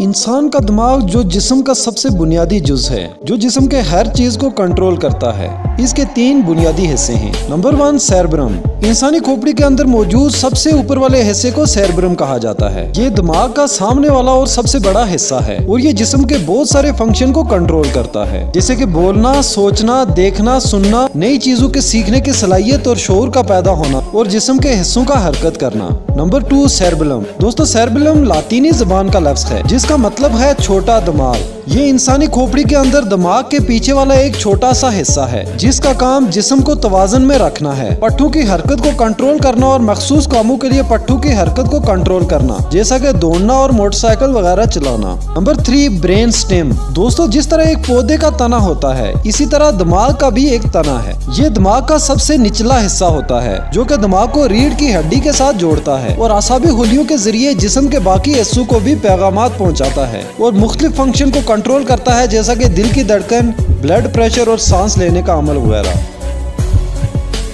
انسان کا دماغ جو جسم کا سب سے بنیادی جز ہے، جو جسم کے ہر چیز کو کنٹرول کرتا ہے، اس کے 3 بنیادی حصے ہیں۔ نمبر 1 سیربرم۔ انسانی کھوپڑی کے اندر موجود سب سے اوپر والے حصے کو سیربرم کہا جاتا ہے۔ یہ دماغ کا سامنے والا اور سب سے بڑا حصہ ہے اور یہ جسم کے بہت سارے فنکشن کو کنٹرول کرتا ہے، جیسے کہ بولنا، سوچنا، دیکھنا، سننا، نئی چیزوں کے سیکھنے کی صلاحیت اور شعور کا پیدا ہونا اور جسم کے حصوں کا حرکت کرنا۔ نمبر 2 سیربیلم۔ دوستو سیربیلم لاطینی زبان کا لفظ ہے جس کا مطلب ہے چھوٹا دماغ۔ یہ انسانی کھوپڑی کے اندر دماغ کے پیچھے والا ایک چھوٹا سا حصہ ہے جس کا کام جسم کو توازن میں رکھنا ہے، پٹھوں کی حرکت کو کنٹرول کرنا اور مخصوص کاموں کے لیے پٹھوں کی حرکت کو کنٹرول کرنا، جیسا کہ دوڑنا اور موٹر سائیکل وغیرہ چلانا۔ Number 3 brain stem. دوستو جس طرح ایک پودے کا تنا ہوتا ہے، اسی طرح دماغ کا بھی ایک تنا ہے۔ یہ دماغ کا سب سے نچلا حصہ ہوتا ہے جو کہ دماغ کو ریڑھ کی ہڈی کے ساتھ جوڑتا ہے اور اعصابی خلیوں کے ذریعے جسم کے باقی حصوں کو بھی پیغامات پہنچاتا ہے اور مختلف فنکشن کو کنٹرول کرتا ہے، جیسا کہ دل کی دھڑکن، بلڈ پریشر اور سانس لینے کا عمل وغیرہ۔